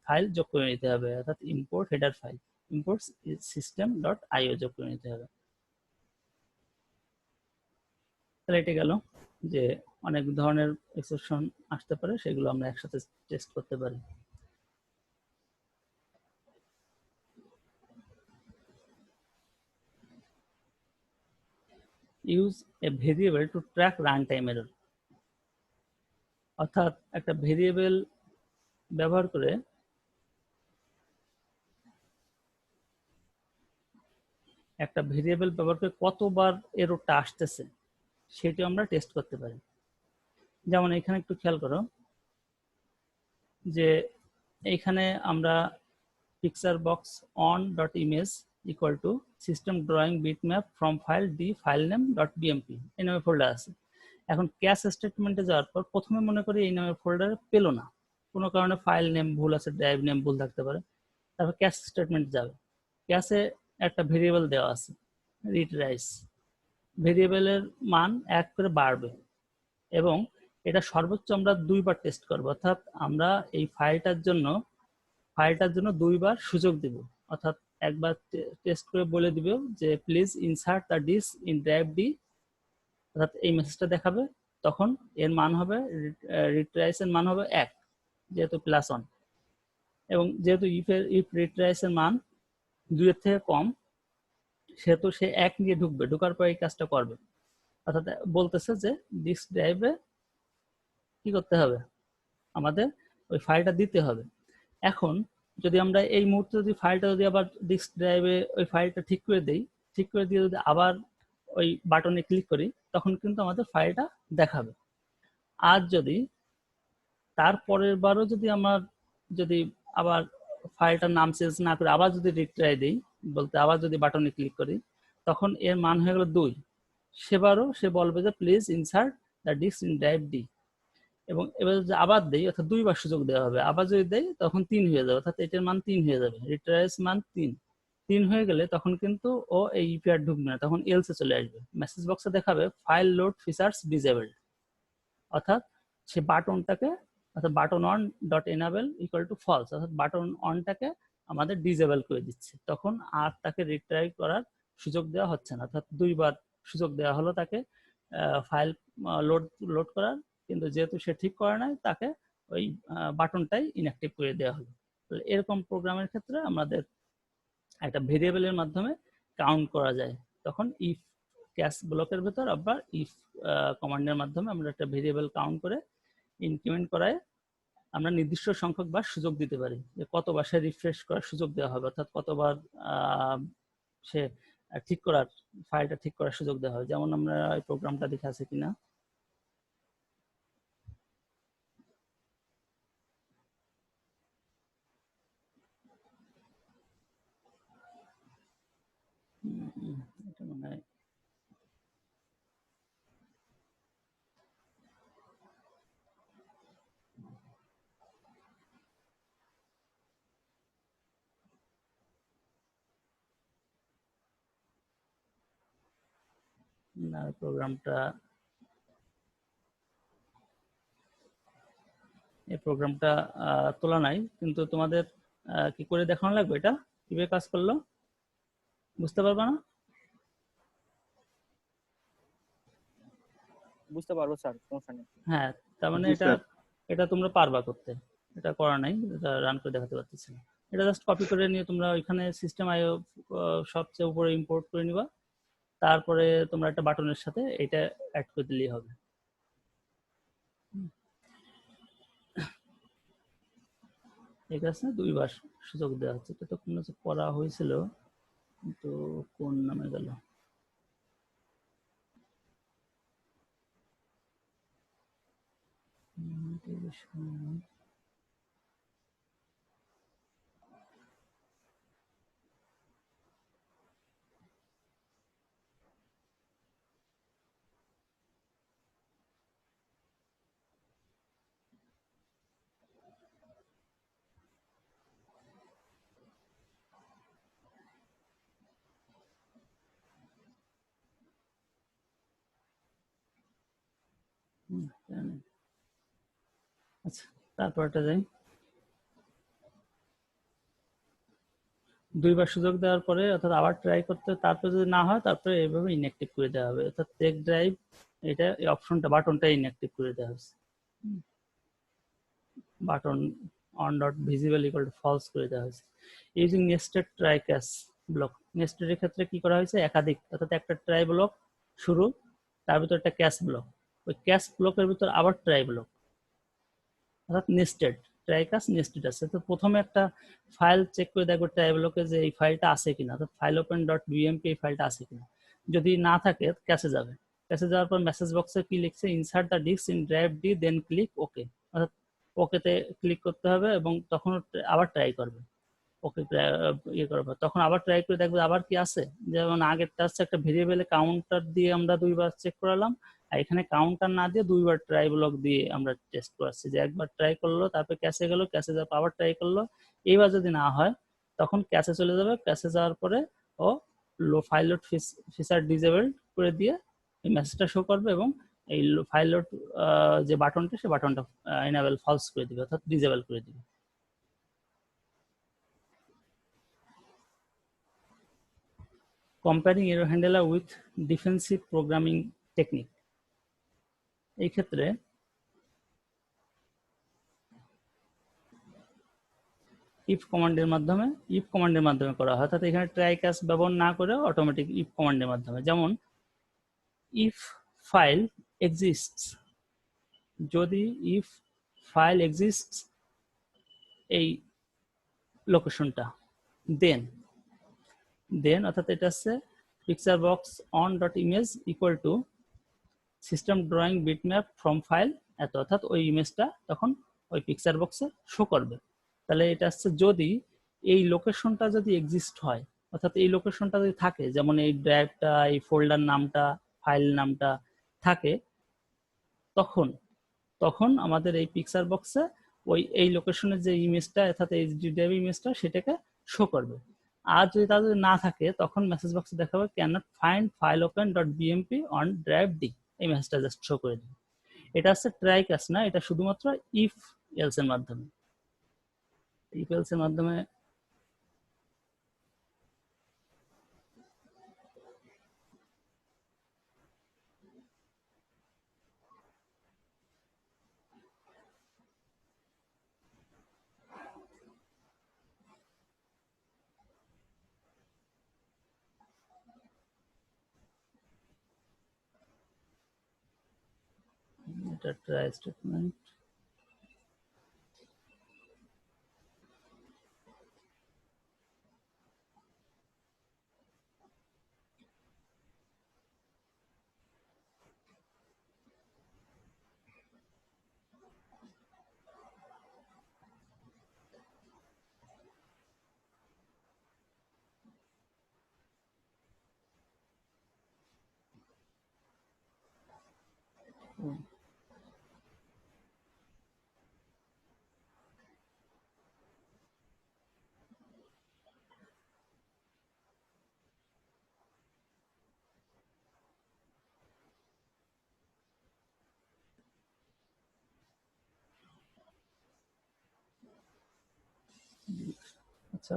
ফাইল যোগ করে নিতে হবে, অর্থাৎ import header file, import system dot IO যোগ করে নিতে হবে। তাহলে এটা গেল যে অনেক ধরনের এক্সেপশন আসতে পারে, সেগুলো আমরা একসাথে টেস্ট করতে পারি। Use a variable two track run time error. অর্থাৎ একটা ভেরিয়েবল ব্যবহার করে কতবার এররটা আসতেছে সেটি আমরা টেস্ট করতে পারি। যেমন এখানে একটু খেয়াল করো যে এইখানে আমরা picture box on dot image equal to system drawing bitmap from file D file name dot BMP এই নামে ফোল্ডার আছে। এখন ক্যাশ স্টেটমেন্টে যাওয়ার পর প্রথমে মনে করি এই নামের ফোল্ডারে পেলো না, কোনো কারণে ফাইল নেম ভুল আছে, ড্রাইভ নেম ভুল থাকতে পারে। তারপর ক্যাশ স্টেটমেন্ট যাবে, ক্যাশে একটা ভেরিয়েবল দেওয়া আছে রিড রাইস, ভেরিয়েবলের মান 1 করে বাড়বে এবং এটা সর্বোচ্চ আমরা 2বার টেস্ট করবো। অর্থাৎ আমরা এই ফাইলটার জন্য 2বার সুযোগ দিব। অর্থাৎ একবার টেস্ট করে বলে দিব যে please insert the disk in drive D, অর্থাৎ এই মেসেজটা দেখাবে, তখন এর মান হবে রিট্রাইস এর মান হবে 1 যেহেতু +1, এবং যেহেতু ইফ রিট্রাইস এর মান 2 এর থেকে কম সেহেতু সে 1 নিয়ে ঢুকবে, ঢোকার পর এই কাজটা করবে। অর্থাৎ বলতেছে যে ডিস্ক ড্রাইভে কি করতে হবে, আমাদের ওই ফাইলটা দিতে হবে। এখন যদি আমরা এই মুহূর্তে যদি ফাইলটা যদি আবার ডিস্ক ড্রাইভে ওই ফাইলটা ঠিক করে দেই, ঠিক করে দিয়ে যদি আবার ওই বাটনে ক্লিক করি তখন কিন্তু আমাদের ফাইলটা দেখাবে। আর যদি তারপরের বারও যদি আমার যদি আবার ফাইলটার নাম চেঞ্জ না করে আবার যদি রিট্রাই দিই, বলতে আবার যদি বাটনে ক্লিক করি তখন এর মান হয়ে গেল 2, সেবারও সে বলবে যে please insert the disk in drive D, এবং এবার যদি আবার দেই অর্থাৎ 2বার সুযোগ দেওয়া হবে, আবার যদি দেই তখন 3 হয়ে যাবে, অর্থাৎ এটার মান 3 হয়ে যাবে, রিট্রাইস মান 3 হয়ে গেলে তখন কিন্তু ও এই ইপি আর ঢুকবে না, তখন এলসে চলে আসবে। মেসেজ বক্সে দেখাবে ফাইল লোড ফিচার্স ডিসেবলড, অর্থাৎ সে বাটনটাকে অর্থাৎ button on dot enable equal to false, অর্থাৎ বাটন অনটাকে আমাদের ডিসেবল করে দিচ্ছে, তখন আর তাকে রিট্রাই করার সুযোগ দেওয়া হচ্ছে না। অর্থাৎ 2বার সুযোগ দেওয়া হলো তাকে ফাইল লোড করার, কিন্তু যেহেতু সে ঠিক করে নাই তাকে ওই বাটনটাই ইনঅ্যাক্টিভ করে দেওয়া হলো। এরকম প্রোগ্রামের ক্ষেত্রে আমাদের একটা ভেরিয়েবলের মাধ্যমে কাউন্ট করা যায়, তখন ইফ ক্যাশ ব্লকের ভেতর আবার ইফ কমান্ডের মাধ্যমে আমরা একটা ভেরিয়েবল কাউন্ট করে ইনক্রিমেন্ট করায় আমরা নির্দিষ্ট সংখ্যক বার সুযোগ দিতে পারি, যে কতবার সে রিফ্রেশ করার সুযোগ দেওয়া হবে, অর্থাৎ কতবার সে ঠিক করার ফাইলটা ঠিক করার সুযোগ দেওয়া হবে। যেমন আমরা এই প্রোগ্রামটা দেখে আছে কিনা, এটা মনে হয় না, এই প্রোগ্রামটা তোলা নাই, কিন্তু তোমাদের কি করে দেখানো লাগবে, এটা কিভাবে কাজ করলো বুঝতে পারবে না? বুঝতে পারবো স্যার, সমস্যা নেই। হ্যাঁ, তার মানে এটা তোমরা পারবা করতে, এটা করা নাই, এটা রান করে দেখাতে পারতেছি না। এটা জাস্ট কপি করে নিয়ে তোমরা ওইখানে সিস্টেম আইও সবচেয়ে উপরে ইম্পোর্ট করে নিবা, তারপরে তোমরা একটা বাটনের সাথে এটা অ্যাড করে দিলেই হবে। ঠিক আছে, 2বার সুযোগ দেওয়া হচ্ছে, এটা তো কোনো করা হয়েছিল কিন্তু কোন নামে গেল, আচ্ছা তারপরটা যাই। 2বার সুযোগ দেওয়ার পরে অর্থাৎ আবার ট্রাই করতে, তারপরে যদি না হয় তারপরে এইভাবে ইনঅ্যাক্টিভ করে দেওয়া হবে, অর্থাৎ টেক ড্রাইভ এটা এই অপশনটা বাটনটা ইনঅ্যাক্টিভ করে দেওয়া হচ্ছে, button on dot visible equal to false করে দেওয়া হয়েছে। Using nested try catch block, nested এর ক্ষেত্রে কি করা হয়েছে, একাধিক, অর্থাৎ একটা ট্রাই ব্লক শুরু, তার ভিতর একটা ক্যাশ ব্লক, ওই ক্যাশ ব্লকের ভিতর আবার ট্রাই ব্লক, অর্থাৎ নেস্টেড, ট্রাই কাজ নেস্টেড আছে। তো প্রথমে একটা ফাইল চেক করে দেখবো ট্রাই ব্লকে যে এই ফাইলটা আছে কিনা, অর্থাৎ ফাইল ওপেন ডট বিএমপি এই ফাইলটা আছে কিনা। যদি না থাকে ক্যাশে যাবে, ক্যাশে যাওয়ার পর মেসেজ বক্সে কি লিখছে, insert the disk in drive D then click okay, অর্থাৎ ওকেতে ক্লিক করতে হবে এবং তখন আবার ট্রাই করবে। ওকে ইয়ে করবে, তখন আবার ট্রাই করে দেখবে আবার কি আছে। যেমন আগেরটা হচ্ছে একটা ভেরিয়েবলে কাউন্টার দিয়ে আমরা 2বার চেক করালাম, আর এখানে কাউন্টার না দিয়ে 2বার ট্রাই ব্লক দিয়ে আমরা টেস্ট করাচ্ছি, যে একবার ট্রাই করলো, তারপর ক্যাশে গেল, ক্যাশে যাওয়ার পর আবার ট্রাই করলো। এইবার যদি না হয় তখন ক্যাশে চলে যাবে, ক্যাশে যাওয়ার পরে ও ফাইল লোড ফিচার ডিসেবল করে দিয়ে এই মেসেজটা শো করবে এবং এই ফাইল লোড যে বাটনটা, সে বাটনটা এনাবেল ফলস করে দিবে, অর্থাৎ ডিসেবল করে দিবে। comparing error handler with defensive programming technique, এই ক্ষেত্রে if কমান্ডের মাধ্যমে করা হয়, অর্থাৎ এখানে ট্রাই ক্যাচ ব্যবহার না করে অটোমেটিক if কমান্ডের মাধ্যমে। যেমন if file exists, যদি if file exists এই লোকেশনটা, দেন অর্থাৎ এটা হচ্ছে picture box on dot image equal to system drawing bitmap from file এত, অর্থাৎ ওই ইমেজটা তখন ওই পিকচার বক্সে শো করবে। তাহলে এটা হচ্ছে যদি এই লোকেশনটা যদি এক্সিস্ট হয়, অর্থাৎ এই লোকেশনটা যদি থাকে, যেমন এই ড্রাইভটা, এই ফোল্ডার নামটা, ফাইল নামটা থাকে, তখন আমাদের এই পিকচার বক্সে এই লোকেশনের যে ইমেজটা, অর্থাৎ এইচডি ড্রাইভ ইমেজটা, সেটাকে শো করবে। আর যদি তা যদি না থাকে তখন মেসেজ বক্সে দেখাবে cannot find file open dot BMP on drive D, এই মেসেজটা জাস্ট শো করে দিবে। এটা হচ্ছে ট্রাই ক্যাচ না, এটা শুধুমাত্র ইফ এলস এর মাধ্যমে। ইফ এলস এর মাধ্যমে এটা ট্রাই স্টেটমেন্ট, আচ্ছা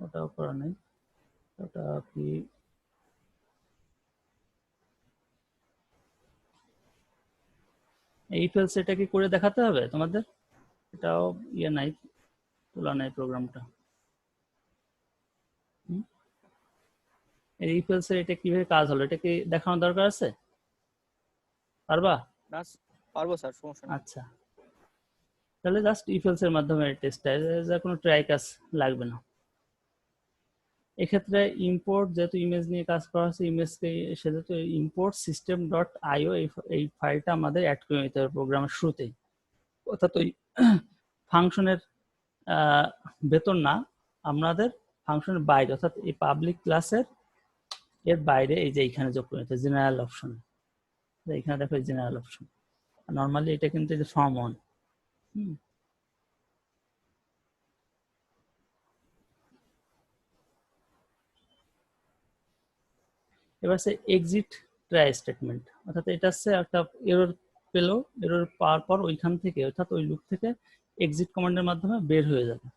ওটাও করা নেই, ওটা কি এই ফেলস এটা কি করে দেখাতে হবে তোমাদের? এটাও ইয়ে নাই, তোলা নাই প্রোগ্রামটা। এই ফেলসের এটা কিভাবে কাজ হলো, এটা কি দেখানোর দরকার আছে? পারবা? পারবো স্যার, সমস্যা নেই। আচ্ছা, তাহলে জাস্ট ইফেলস এর মাধ্যমে টেস্টটা, যা কোনো ট্রাই কাজ লাগবে না। এক্ষেত্রে ইম্পোর্ট, যেহেতু ইমেজ নিয়ে কাজ করা হচ্ছে, ইমেজকে সেহেতু ইম্পোর্ট সিস্টেম ডট আইও এই ফাইলটা আমাদের অ্যাড করে নিতে হবে প্রোগ্রামের শুরুতেই, অর্থাৎ ওই ফাংশনের ভেতর না, আমাদের ফাংশনের বাইরে, অর্থাৎ এই পাবলিক ক্লাসের এর বাইরে, এই যে এইখানে যোগ করে নিতে জেনারেল অপশন, এখানে দেখো জেনারেল অপশন, নর্মালি এটা কিন্তু এই যে ফর্ম অন। এবার হচ্ছে এক্সিট ট্রাই স্টেটমেন্ট, অর্থাৎ এটা হচ্ছে একটা এরর পেলো, এরর পাওয়ার পর ওইখান থেকে, অর্থাৎ ওই লুপ থেকে এক্সিট কমান্ডের মাধ্যমে বের হয়ে যাবে।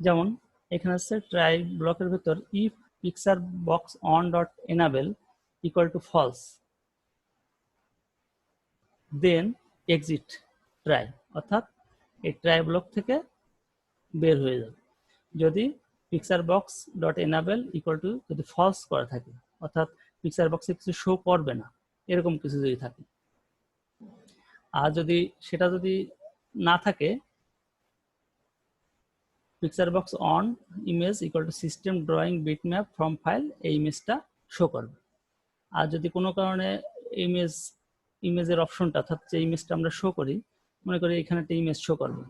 যেমন এখানে হচ্ছে ট্রাই ব্লকের ভেতর if picture box on dot enable equal to false, then exit try, অর্থাৎ এই ট্রাই ব্লক থেকে বের হয়ে যাবে। যদি picture box dot enable equal to যদি ফলস করা থাকে, অর্থাৎ পিকচার বক্সে কিছু শো করবে না, এরকম কিছু যদি থাকে। আর যদি সেটা যদি না থাকে, picture box on image equal to system drawing bitmap from file, এই ইমেজটা শো করবে। আর যদি কোনো কারণে ইমেজের অপশনটা, অর্থাৎ যে ইমেজটা আমরা শো করি, মনে করি এখানে একটা ইমেজ শো করবে,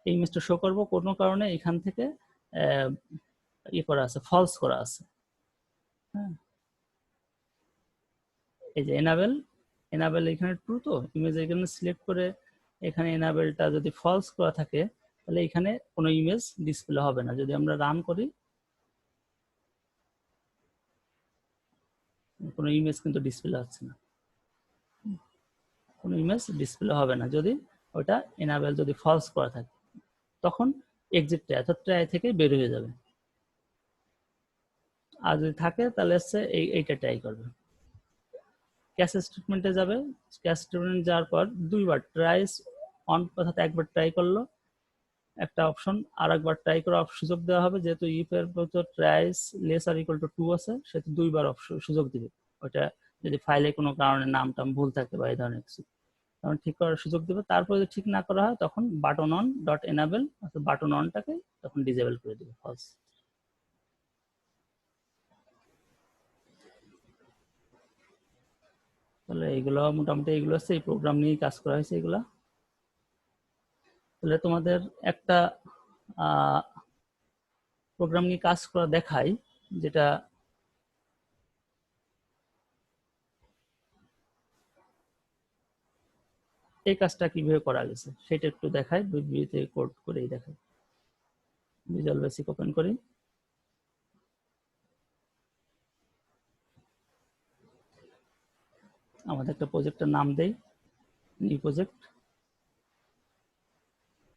এই ইমেজটা শো করবো, কোনো কারণে এখান থেকে ইয়ে করা আছে, ফলস করা আছে। হ্যাঁ, এই যে এনাবেল এখানে ট্রু, তো ইমেজ এখানে সিলেক্ট করে এখানে এনাবেলটা যদি ফলস করা থাকে, তাহলে এখানে কোনো ইমেজ ডিসপ্লে হবে না। যদি আমরা রান করি, কোনো ইমেজ কিন্তু ডিসপ্লে হচ্ছে না, কোনো ইমেজ ডিসপ্লে হবে না যদি ওটা এনাবেল যদি ফলস করা থাকে। তখন এক্সিট ট্রাই, অর্থাৎ ট্রাই থেকে বের হয়ে যাবে। আর যদি থাকে তাহলে হচ্ছে এইটা ট্রাই করবে। ক্যাশ স্টেটমেন্টে যাবে, ক্যাশ স্টেটমেন্ট যাওয়ার পর দুইবার ট্রাইস অন, অর্থাৎ একবার ট্রাই করলো একটা অপশন, আর একবার ট্রাই করার সুযোগ দেওয়া হবে। যেহেতু ইফ এর ভিতর tries less or equal to 2 আছে, সেহেতু দুইবার সুযোগ দিবে। ওটা যদি ফাইলে কোনো কারণে নাম ভুল থাকে বা এই ধরনের কিছু, তখন ঠিক করার সুযোগ দেবে। তারপরে যদি ঠিক না করা হয়, তখন বাটন অন ডট এনাবেল, অর্থাৎ বাটন অনটাকে তখন ডিসেবল করে দেবে, ফলস। তাহলে এইগুলো মোটামুটি এইগুলো হচ্ছে এই প্রোগ্রাম নিয়ে কাজ করা হয়েছে এগুলা। তাহলে তোমাদের একটা প্রোগ্রাম নিয়ে কাজ করা দেখাই, যেটা এই কাজটা কিভাবে করা গেছে সেটা একটু দেখাই, বিবিতে কোড করেই দেখাই। ভিজুয়াল বেসিক ওপেন করি, আমাদের একটা প্রজেক্টের নাম দেই, নিউ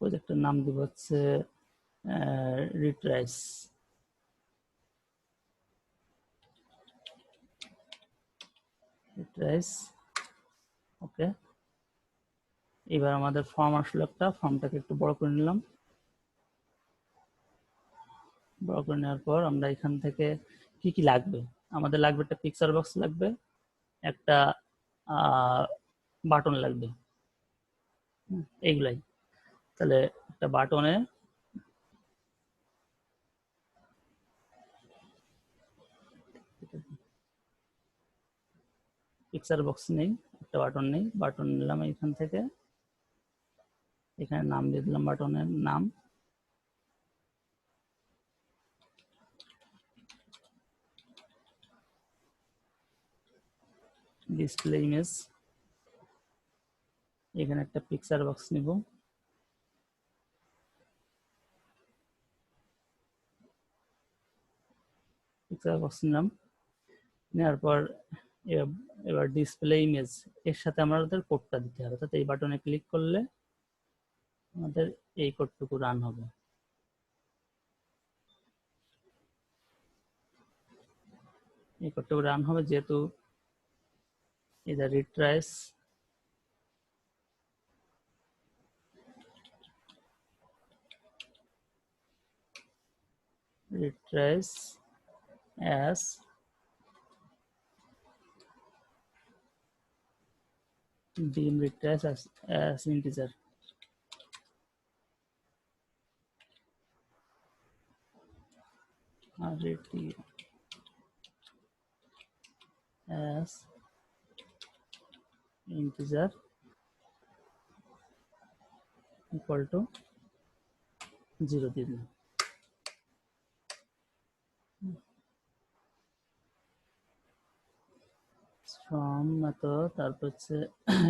প্রজেক্টের নাম দিব হচ্ছে রিট্রাইস। ওকে, এবার আমাদের ফর্ম আসলো একটা, ফর্মটাকে একটু বড় করে নিলাম। বড় করে নেওয়ার পর আমরা এখান থেকে কি কি লাগবে, আমাদের লাগবে একটা পিকচার বক্স লাগবে, একটা বাটন লাগবে, এইগুলাই। তাহলে একটা বাটনে পিকচার বক্স নেই, একটা বাটন নেই, বাটন নিলাম এখান থেকে, এখানে নাম দিয়ে দিলাম বাটনের নাম, ডিসপ্লে ইমেজ, এখানে একটা পিকচার বক্স নিব, পিকচার বক্স নিলাম, নেওয়ার পর এবার ডিসপ্লে ইমেজ এর সাথে আমাদের কোডটা দিতে হবে। অর্থাৎ এই বাটনে ক্লিক করলে আমাদের এই কোডটুকু রান হবে। এই কোডটুকু রান হবে, যেহেতু এটা রিট্রাইস as dim retrace as integer, ret as integer equal to 0 দিয়ে দিলাম। from মেথড, তারপর হচ্ছে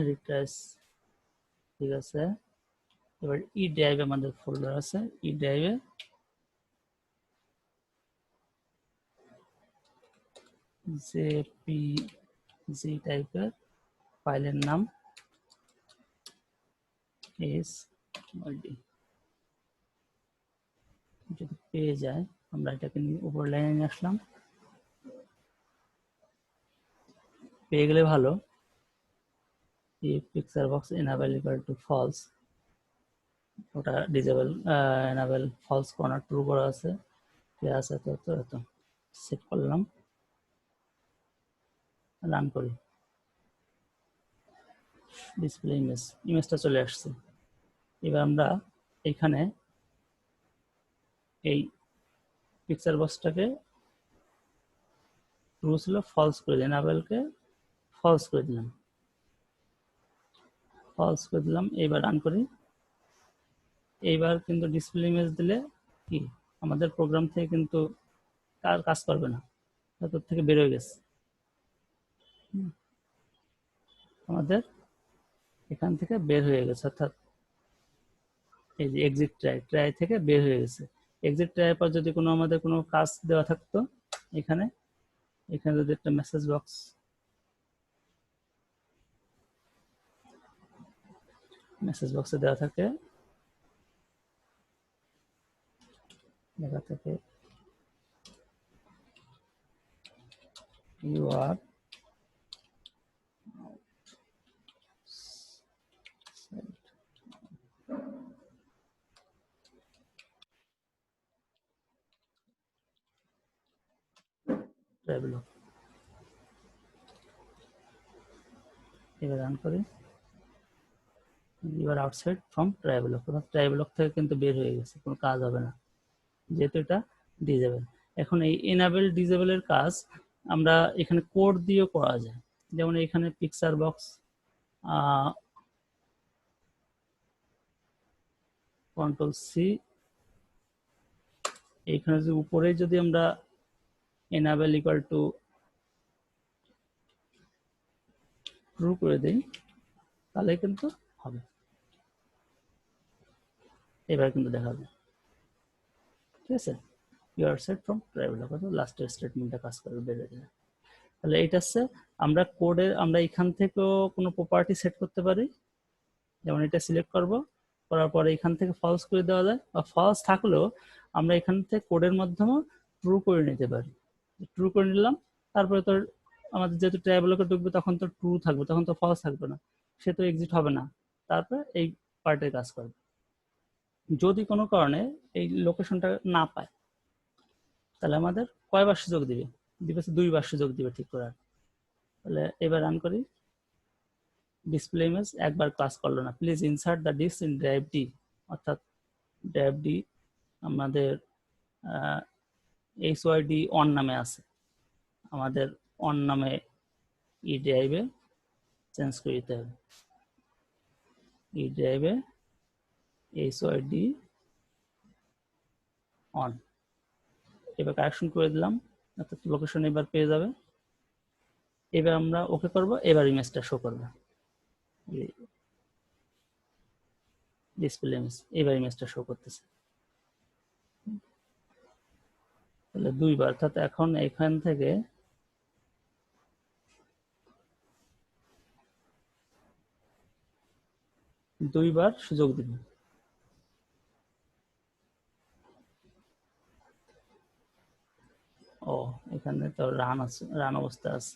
retrace, ঠিক আছে। এবার ই ড্রাইভে আমাদের ফোল্ডার আছে, ই ড্রাইভে জেপিজি টাইপের ফাইলের নাম এসডি, যদি পেয়ে যায় আমরা এটাকে উপর লাইনে নিয়ে আসলাম, পেয়ে গেলে ভালো। if picture box enable equal to false, ওটা ডিসেবল enable false করার ট্রু করা আছে, কি আছে তো সেট করলাম। রান করি, ডিসপ্লে ইমেজটা চলে আসছে। এবার আমরা এখানে এই পিকচার বক্সটাকে ট্রু ছিল ফলস করে দিই, এনাবেলকে ফলস করে দিলাম, ফলস করে দিলাম। এইবার রান করি। এইবার কিন্তু ডিসপ্লে ইমেজ দিলে কি আমাদের প্রোগ্রাম থেকে কিন্তু কাজ করবে না, ভেতর থেকে বের হয়ে গেছে। আমাদের এখান থেকে বের হয়ে গেছে, অর্থাৎ এই যে এক্সিট ট্রাই থেকে বের হয়ে গেছে। এক্সিট ট্রাইয়ের পর যদি কোনো আমাদের কোনো কাজ দেওয়া থাকতো, এখানে এখানে যদি একটা মেসেজ বক্সে দেওয়া থাকে, লেখা থাকে ইউ আর ট্রাইব্লক। এবার রান করি, ইউ আর আউটসাইড ফ্রম ট্রাইব্লক, অর্থাৎ ট্রাইব্লক থেকে কিন্তু বের হয়ে গেছে, কোনো কাজ হবে না যেহেতু এটা ডিজেবল। এখন এই এনাবেল ডিজেবলের কাজ আমরা এখানে কোড দিয়েও করা যায়। যেমন এখানে পিকচার বক্স কন্ট্রোল সি, এইখানে যদি উপরে যদি আমরা এনাবেল ইকুয়াল টু ট্রু করে দিই তাহলে কিন্তু হবে। এবার কিন্তু দেখা যাবে, ঠিক আছে, ইউ আর সেট ফ্রম ট্রাইব্লক, অর্থাৎ লাস্টের স্টেটমেন্টটা কাজ করবে, বেড়ে যাবে। তাহলে এটা হচ্ছে আমরা কোডে আমরা এখান থেকেও কোনো প্রপার্টি সেট করতে পারি। যেমন এটা সিলেক্ট করব, করার পরে এখান থেকে ফলস করে দেওয়া যায়, বা ফলস থাকলেও আমরা এখান থেকে কোডের মাধ্যমে ট্রু করে নিতে পারি। ট্রু করে নিলাম, তারপরে তো আমাদের যেহেতু ট্রাইব্লকে ঢুকবে তখন তো ট্রু থাকবে, তখন তো ফলস থাকবে না, সে তো এক্সিট হবে না, তারপরে এই পার্টের কাজ করবে। যদি কোনো কারণে এই লোকেশনটা না পায় তাহলে আমাদের কয়বার সুযোগ দিবে, 2বার সুযোগ দিবে ঠিক করার। তাহলে এবার রান করি, ডিসপ্লে ইমেজ একবার কাজ করলো না, please insert the disk in drive D, অর্থাৎ ড্রাইভ ডি আমাদের HYD অন নামে আছে, আমাদের অন নামে ই ড্রাইভে চেঞ্জ করে দিতে হবে, ই ড্রাইভে HYD অন। এবার কারেকশন করে দিলাম, অর্থাৎ লোকেশন এবার পেয়ে যাবে। এবার আমরা ওকে করব, এবার ইমেজটা শো করবে, ডিসপ্লে ইমেজ, এবার ইমেজটা শো করতেছে। তাহলে 2বার, অর্থাৎ এখন এখান থেকে দুইবার সুযোগ দিব। ও এখানে তো রান আছে, রান অবস্থা আছে,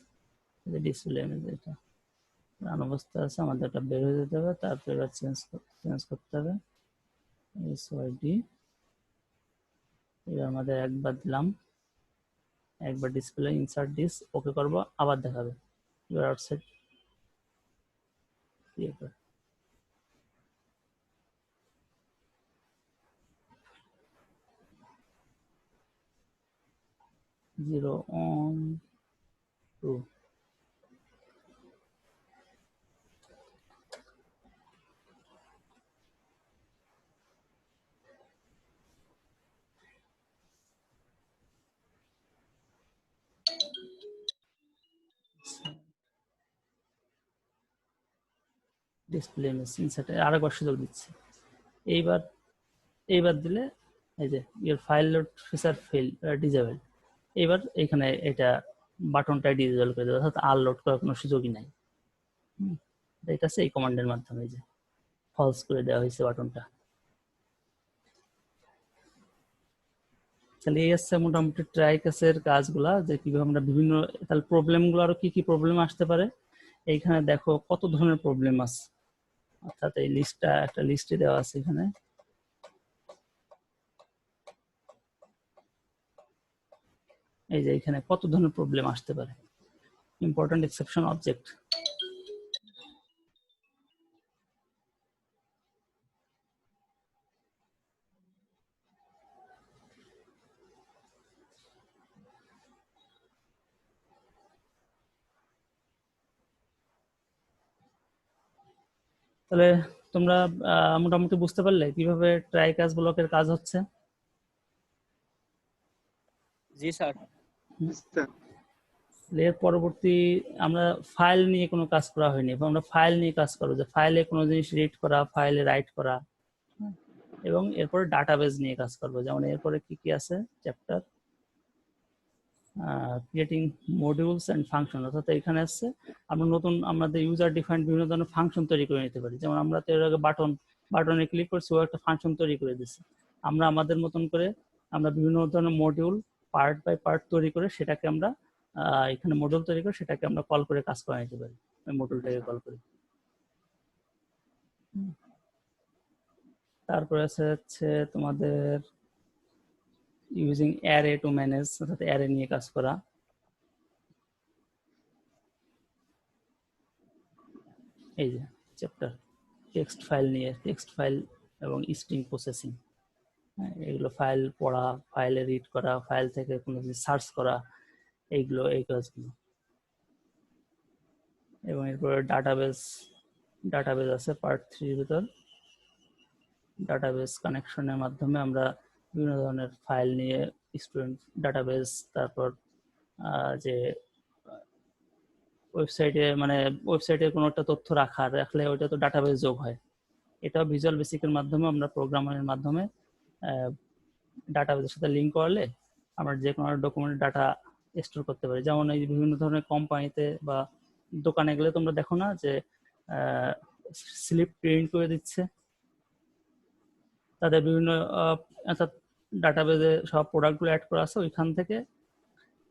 ডিসপ্লে ইমেজ এটা রান অবস্থা আছে, আমাদের এটা বের হয়ে যেতে হবে, তারপরে এবার চেঞ্জ করতে হবে HYD। এবার আমাদের একবার দিলাম, একবার ডিসপ্লে ইনসার্ট ডিস ওকে করব, আবার দেখাবে you are outside, 0 on 2। Display image insert আরেকবার সুযোগ দিচ্ছি। এইবার দিলে এই যে your file load feature fail disable, এবার এখানে এটা বাটনটা ডিজেবল করে দেবে, অর্থাৎ আর লোড করার কোনো সুযোগই নাই। এটা হচ্ছে এই কমান্ডের মাধ্যমে যে ফলস করে দেওয়া হয়েছে বাটনটা। তাহলে এই হচ্ছে মোটামুটি ট্রাই কেসের কাজগুলা, যে কিভাবে আমরা বিভিন্ন, তাহলে প্রবলেমগুলো আরো কি কি প্রবলেম আসতে পারে এইখানে দেখো কত ধরনের প্রবলেম আছে, অর্থাৎ এই লিস্টটা একটা লিস্টে দেওয়া আছে এখানে। এই যে এখানে কত ধরনের প্রবলেম আসতে পারে, important exception object. তাহলে তোমরা মোটামুটি বুঝতে পারলে কিভাবে ট্রাই ক্যাচ ব্লকের কাজ হচ্ছে? জি স্যার। এর পরবর্তী আমরা ফাইল নিয়ে কোনো কাজ করা হয়নি, আমরা ফাইল নিয়ে কাজ করবো, যে ফাইলে কোনো জিনিস রিড করা, ফাইলে রাইট করা, এবং এরপরে ডাটাবেজ নিয়ে কাজ করবো। যেমন এরপরে কি কি আছে chapter, creating modules and function, অর্থাৎ এখানে আছে আমরা নতুন আমাদের ইউজার ডিফাইন্ড বিভিন্ন ধরনের ফাংশন তৈরি করে নিতে পারি। যেমন আমরা তো এর আগে বাটনে ক্লিক করছি, ও একটা ফাংশন তৈরি করে দিচ্ছে। আমরা আমাদের মতন করে আমরা বিভিন্ন ধরনের মডিউল পার্ট বাই পার্ট তৈরি করে সেটাকে আমরা এখানে মডিউল তৈরি করে সেটাকে আমরা কল করে কাজ করে নিতে পারি, ওই মডিউলটাকে কল করি। তারপরে আছে হচ্ছে তোমাদের ইউজিং অ্যারে টু ম্যানেজ, অর্থাৎ অ্যারে নিয়ে কাজ করা। এই যে চ্যাপ্টার টেক্সট ফাইল নিয়ে, টেক্সট ফাইল এবং স্ট্রিং প্রসেসিং, এগুলো ফাইল পড়া, ফাইলে রিড করা, ফাইল থেকে কোনো কিছু সার্চ করা, এইগুলো এই কাজগুলো। এবং এরপরে ডাটাবেজ আছে পার্ট 3 এর ভিতর। ডাটাবেজ কানেকশনের মাধ্যমে আমরা বিভিন্ন ধরনের ফাইল নিয়ে স্টুডেন্ট ডাটাবেজ, তারপর যে ওয়েবসাইটে মানে ওয়েবসাইটে কোনো একটা তথ্য রাখলে ওইটা তো ডাটাবেজ যোগ হয়। এটা ভিজুয়াল বেসিকের মাধ্যমে আমরা প্রোগ্রামিংয়ের মাধ্যমে ডাটাবেজের সাথে লিঙ্ক করলে আমরা যে কোনো ডকুমেন্টের ডাটা স্টোর করতে পারি। যেমন এই বিভিন্ন ধরনের কোম্পানিতে বা দোকানে গেলে তোমরা দেখো না যে স্লিপ প্রিন্ট করে দিচ্ছে, তাদের বিভিন্ন অর্থাৎ ডাটাবেজে সব প্রোডাক্টগুলো অ্যাড করা আছে, ওইখান থেকে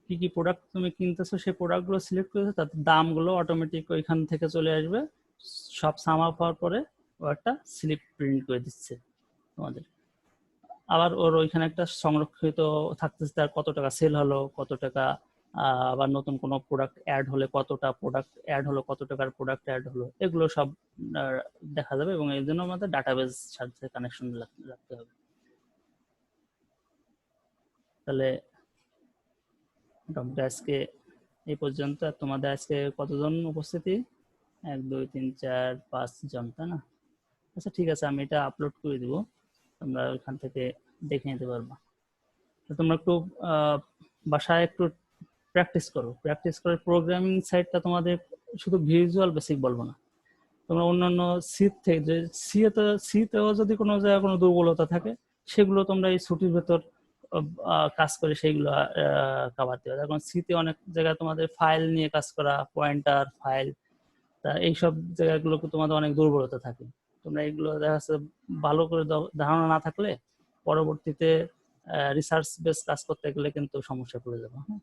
কি কি প্রোডাক্ট তুমি কিনতেছো সেই প্রোডাক্টগুলো সিলেক্ট করেছো, তাদের দামগুলো অটোমেটিক ওইখান থেকে চলে আসবে। সব সাম আপ হওয়ার পরে ও একটা স্লিপ প্রিন্ট করে দিচ্ছে তোমাদের। আবার ওর ওইখানে একটা সংরক্ষিত থাকতেছে তার কত টাকা সেল হলো, কত টাকা আবার নতুন কোনো প্রোডাক্ট অ্যাড হলে কতটা প্রোডাক্ট অ্যাড হলো, কত টাকার প্রোডাক্ট অ্যাড হলো, এগুলো সব দেখা যাবে। এবং এর জন্য আমাদের ডাটাবেজ সাথে কানেকশন রাখতে হবে। তাহলে মোটামুটি আজকে এই পর্যন্ত। আর তোমাদের আজকে কতজন উপস্থিতি? 1 2 3 4 5 জন, তাই না? আচ্ছা ঠিক আছে, আমি এটা আপলোড করে দিব, তোমরা ওইখান থেকে দেখে নিতে পারবা। তোমরা একটু বাসায় একটু প্র্যাকটিস করে প্রোগ্রামিং সাইডটা তোমাদের শুধু ভিজুয়াল বেসিক বলবো না, তোমরা অন্যান্য সিতেও যদি কোনো জায়গায় কোনো দুর্বলতা থাকে সেগুলো তোমরা এই ছুটির ভেতর কাজ করে সেইগুলো কভার দেওয়া। এখন সিতে অনেক জায়গায় তোমাদের ফাইল নিয়ে কাজ করা, পয়েন্টার ফাইল, তা এইসব জায়গাগুলোকে তোমাদের অনেক দুর্বলতা থাকে। তোমরা এগুলো দেখা যাচ্ছে ভালো করে ধারণা না থাকলে পরবর্তীতে রিসার্চ বেস কাজ করতে গেলে কিন্তু সমস্যা পড়ে যাবে। হ্যাঁ।